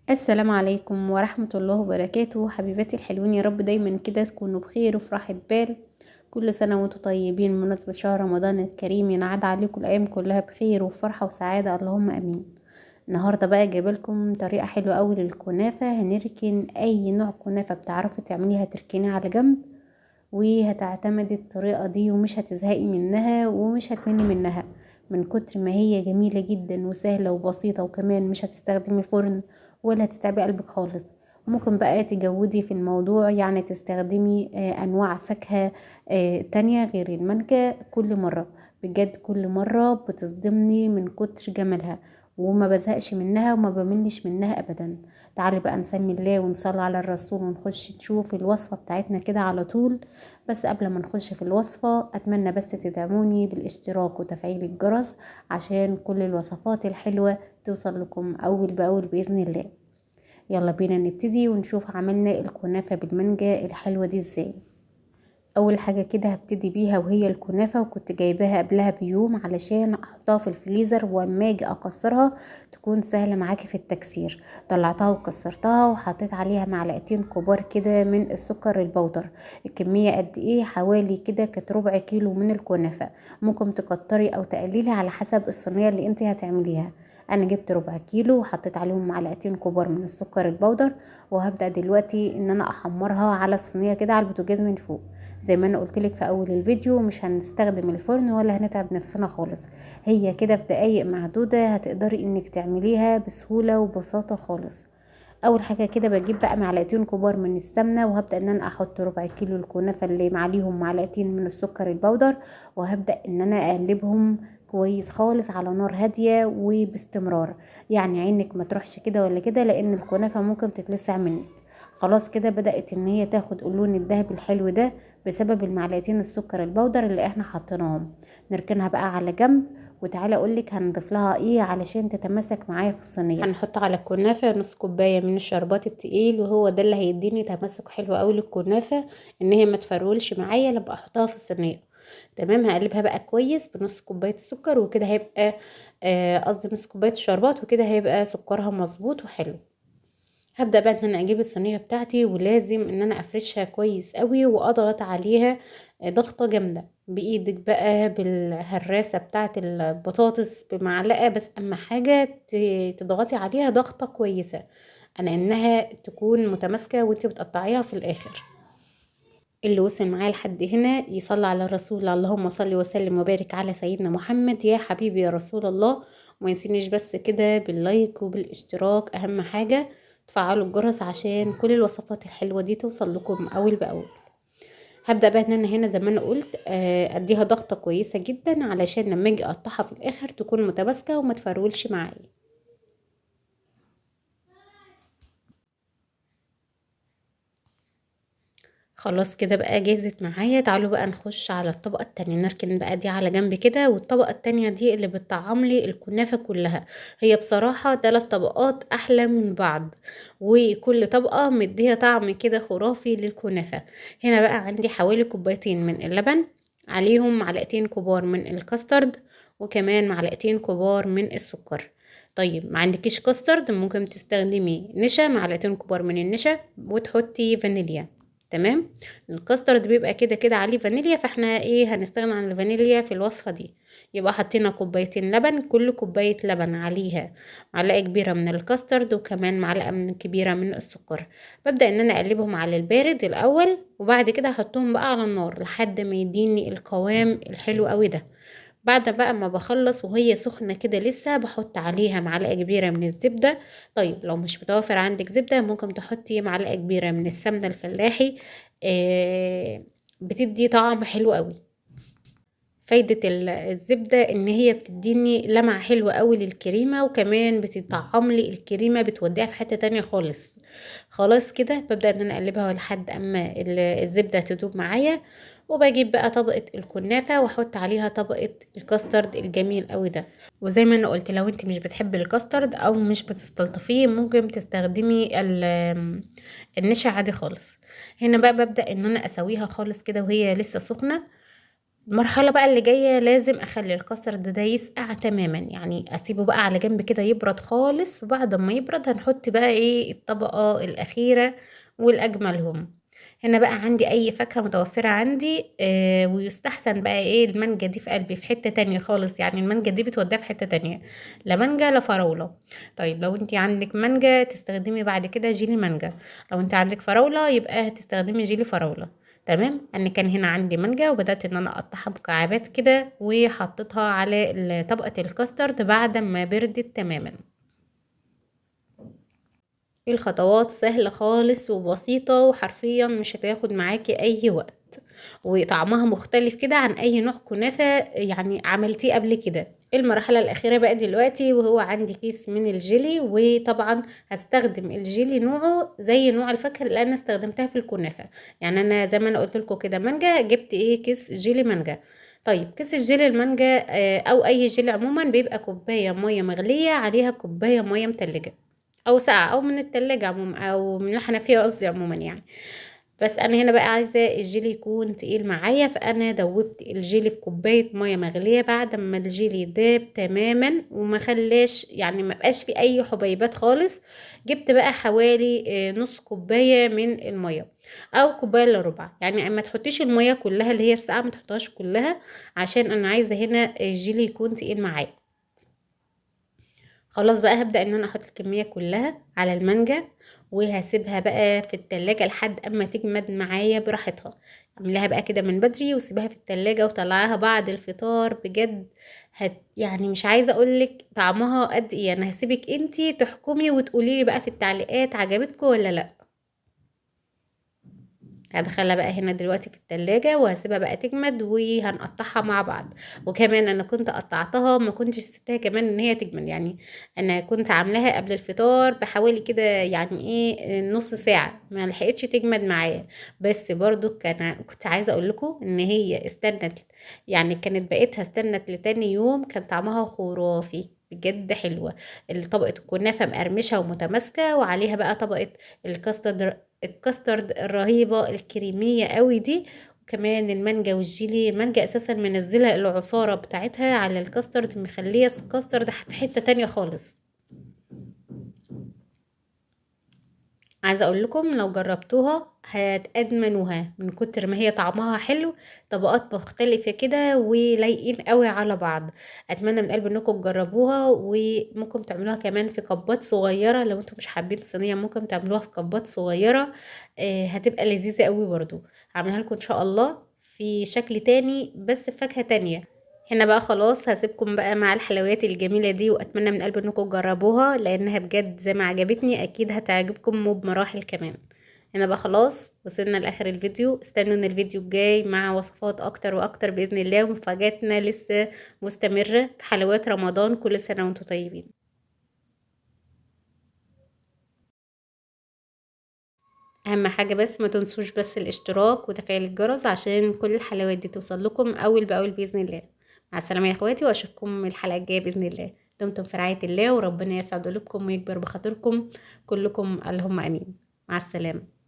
السلام عليكم ورحمة الله وبركاته، حبيباتي الحلوين. يا رب دايما كده تكونوا بخير وفي راحة بال. كل سنة وانتم طيبين بمناسبة شهر رمضان الكريم، ينعاد عليكم الأيام كلها بخير وفرحة وسعادة، اللهم أمين. النهاردة بقى جايبلكم طريقة حلوة أوي للكنافة. هنركن أي نوع كنافة بتعرفي تعمليها تركنيه على جنب، وهتعتمدي الطريقة دي ومش هتزهقي منها ومش هتمني منها، من كتر ما هي جميلة جدا وسهلة وبسيطة، وكمان مش هتستخدمي فرن ولا هتتعبي قلبك خالص. ممكن بقى تجودي في الموضوع، يعني تستخدمي انواع فاكهة تانية غير المانجا كل مرة. بجد كل مرة بتصدمني من كتر جمالها، وما بزهقش منها وما بملش منها ابدا. تعالي بقى نسمي الله ونصلي على الرسول ونخش نشوف الوصفة بتاعتنا كده على طول. بس قبل ما نخش في الوصفة، اتمنى بس تدعموني بالاشتراك وتفعيل الجرس عشان كل الوصفات الحلوة توصل لكم اول باول باذن الله. يلا بينا نبتدي ونشوف عملنا الكنافة بالمانجا الحلوة دي ازاي. اول حاجة كده هبتدي بيها وهي الكنافة، وكنت جايباها قبلها بيوم علشان احطها في الفريزر، واما اجي اكسرها تكون سهلة معاكي في التكسير. طلعتها وكسرتها وحطيت عليها معلقتين كبار كده من السكر البودر. الكمية قد ايه؟ حوالي كده كانت ربع كيلو من الكنافة. ممكن تكتري او تقللي على حسب الصينية اللي انت هتعمليها. انا جبت ربع كيلو وحطيت عليهم معلقتين كبار من السكر البودر، وهبدأ دلوقتي ان انا احمرها على الصينية كده على البوتاجاز من فوق. زي ما انا قلتلك في اول الفيديو، مش هنستخدم الفرن ولا هنتعب نفسنا خالص. هي كده في دقايق معدودة هتقدري انك تعمليها بسهولة وبساطة خالص. اول حاجة كده بجيب بقى معلقتين كبار من السمنة، وهبدأ ان انا احط ربع كيلو الكنافة اللي معليهم معلقتين من السكر البودر، وهبدأ ان انا اقلبهم كويس خالص على نار هادية وباستمرار. يعني عينك ما تروحش كده ولا كده، لان الكنافة ممكن تتلسع منك. خلاص كده بدأت ان هي تاخد اللون الذهبي الحلو ده بسبب المعلقتين السكر البودر اللي احنا حطيناهم. نركنها بقى على جنب، وتعالى اقولك هنضيف لها ايه علشان تتماسك معايا في الصينيه. هنحط على الكنافه نص كوبايه من الشربات التقيل، وهو ده اللي هيديني تماسك حلو قوي للكنافه، ان هي ما تفرولش معايا لما احطها في الصينيه. تمام، هقلبها بقى كويس بنص كوبايه السكر، وكده هيبقى قصدي نص كوبايه الشربات، وكده هيبقى سكرها مظبوط وحلو. هبدأ بقى ان انا اجيب الصينية بتاعتي، ولازم ان انا افرشها كويس قوي واضغط عليها ضغطة جامدة بايدك بقى بالهراسة بتاعت البطاطس بمعلقة، بس اهم حاجة تضغطي عليها ضغطة كويسة، لانها تكون متماسكة وانت بتقطعيها في الاخر. اللي وصل معايا لحد هنا يصلي على الرسول، اللهم صل وسلم وبارك على سيدنا محمد. يا حبيبي يا رسول الله. وما ينسينيش بس كده باللايك وبالاشتراك، اهم حاجة تفعلوا الجرس عشان كل الوصفات الحلوة دي توصل لكم اول باول. هبدأ بقى ان انا هنا زي ما انا قلت اديها ضغطة كويسة جدا علشان لما اجي اقطعها في الاخر تكون متماسكة وما تفرولش معايا. خلاص كده بقى جهزت معايا. تعالوا بقى نخش على الطبقة التانية، نركن بقى دي على جنب كده، والطبقة التانية دي اللي بتطعم لي الكنافة كلها. هي بصراحة 3 طبقات احلى من بعض، وكل طبقة مديها طعم كده خرافي للكنافة. هنا بقى عندي حوالي كوبايتين من اللبن، عليهم معلقتين كبار من الكاسترد، وكمان معلقتين كبار من السكر. طيب ما عندكيش كاسترد ممكن تستخدمي نشا، معلقتين كبار من النشا، وتحطي فانيليا. تمام. الكاسترد بيبقى كده كده عليه فانيليا، فاحنا ايه هنستغنى عن الفانيليا في الوصفة دي. يبقى حطينا كوبايتين لبن، كل كوباية لبن عليها معلقة كبيرة من الكاسترد، وكمان معلقة من كبيرة من السكر. ببدأ ان انا اقلبهم على البارد الاول، وبعد كده احطهم بقى على النار لحد ما يديني القوام الحلو قوي ده. بعد بقى ما بخلص وهي سخنة كده لسه بحط عليها معلقة كبيرة من الزبدة. طيب لو مش متوفر عندك زبدة ممكن تحطي معلقة كبيرة من السمنة الفلاحي. بتدي طعم حلو قوي. فايدة الزبدة ان هي بتديني لمعة حلوة قوي للكريمة، وكمان بتطعم لي الكريمة بتوديها في حتة تانية خالص. خلاص كده ببدأ ان انا اقلبها لحد اما الزبدة تدوب معايا، وبجيب بقى طبقة الكنافة واحط عليها طبقة الكاسترد الجميل قوي ده. وزي ما انا قلت، لو انت مش بتحبي الكاسترد او مش بتستلطفيه ممكن تستخدمي النشا عادي خالص. هنا بقى ببدأ ان انا اسويها خالص كده وهي لسه سخنة. المرحلة بقى اللي جاية لازم اخلي الكاسترد ده يسقع تماما، يعني اسيبه بقى على جنب كده يبرد خالص، وبعد ما يبرد هنحط بقى ايه الطبقة الاخيرة والاجملهم. هنا بقى عندي اي فاكهة متوفرة عندي، ويستحسن بقى ايه المانجا دي في قلبي في حتة تانية خالص، يعني المانجا دي بتوديها في حتة تانية، لا مانجا لا فراولة. طيب لو انتي عندك مانجا تستخدمي بعد كده جيلي مانجا، لو انت عندك فراولة يبقى هتستخدمي جيلي فراولة. تمام. انا كان هنا عندي مانجا وبدأت ان انا اقطعها مكعبات كده وحطيتها على طبقة الكاسترد بعد ما بردت تماما. الخطوات سهلة خالص وبسيطة، وحرفيا مش هتاخد معاكي اي وقت، وطعمها مختلف كده عن اي نوع كنافة يعني عملتيه قبل كده. المرحلة الاخيرة بقى دلوقتي، وهو عندي كيس من الجيلي، وطبعا هستخدم الجيلي نوعه زي نوع الفاكهة اللي انا استخدمتها في الكنافة. يعني انا زي ما انا قلت لكم كده مانجا، جبت ايه كيس جيلي مانجا. طيب كيس الجيلي المانجا او اي جيلي عموما بيبقى كوباية مية مغلية عليها كوباية مية متلجة او ساقعة او من التلاجة عموما او من الحنفية قصدي عموما يعني. بس انا هنا بقى عايزة الجيلي يكون تقيل معايا، فانا دوبت الجيلي في كوباية مية مغلية بعد ما الجيلي داب تماما وما خلاش يعني ما بقاش في اي حبيبات خالص. جبت بقى حوالي نص كوباية من المية او كوباية الا ربع، يعني اما تحطيش المية كلها اللي هي الساقعة ما تحطهاش كلها، عشان انا عايزة هنا الجيلي يكون تقيل معايا. خلاص بقى هبدأ ان انا احط الكمية كلها على المانجا، وهسيبها بقى في التلاجة لحد اما تجمد معايا براحتها. اعملها بقى كده من بدري وسيبها في التلاجة وطلعها بعد الفطار بجد. يعني مش عايزة اقولك طعمها قد ايه، انا هسيبك انتي تحكمي وتقوليلي بقى في التعليقات عجبتكم ولا لا. هدخلها بقى هنا دلوقتي في التلاجة وهسيبها بقى تجمد وهنقطعها مع بعض. وكمان انا كنت قطعتها ما كنتش سبتها كمان ان هي تجمد يعني، انا كنت عاملاها قبل الفطار بحوالي كده يعني ايه نص ساعة، ما لحقتش تجمد معايا. بس برضو كنت عايزة اقول لكم ان هي استنت، يعني كانت بقيتها استنت لتاني يوم كان طعمها خرافي بجد حلوة. طبقة الكنافة مقرمشة ومتماسكة، وعليها بقى طبقة الكاسترد الرهيبة الكريمية قوي دي. وكمان المانجا والجيلي، المانجا اساسا منزلة العصارة بتاعتها على الكاسترد مخلية الكاسترد في حتة تانية خالص. عايزة اقول لكم لو جربتوها هتأدمنوها من كتر ما هي طعمها حلو، طبقات مختلفة كده ولايقين قوي على بعض. اتمنى من قلبي انكم تجربوها، وممكن تعملوها كمان في كبات صغيرة، لو انتم مش حابين صينية ممكن تعملوها في كبات صغيرة. هتبقى لذيذة قوي برضو. هعملها لكم ان شاء الله في شكل تاني بس بفاكهة تانية. هنا بقى خلاص هسيبكم بقى مع الحلويات الجميلة دي، واتمنى من قلبي انكم تجربوها لانها بجد زي ما عجبتني اكيد هتعجبكم وبمراحل كمان. هنا بقى خلاص وصلنا لاخر الفيديو، استنوا ان الفيديو الجاي مع وصفات اكتر واكتر باذن الله، ومفاجاتنا لسه مستمرة في حلويات رمضان. كل سنة وانتم طيبين. اهم حاجة بس ما تنسوش بس الاشتراك وتفعيل الجرس عشان كل الحلويات دي توصل لكم اول باول باذن الله. مع السلامة يا اخواتي، واشوفكم الحلقة الجاية باذن الله. دمتم في رعاية الله، وربنا يسعد قلوبكم ويكبر بخاطركم كلكم، اللهم امين. مع السلامة.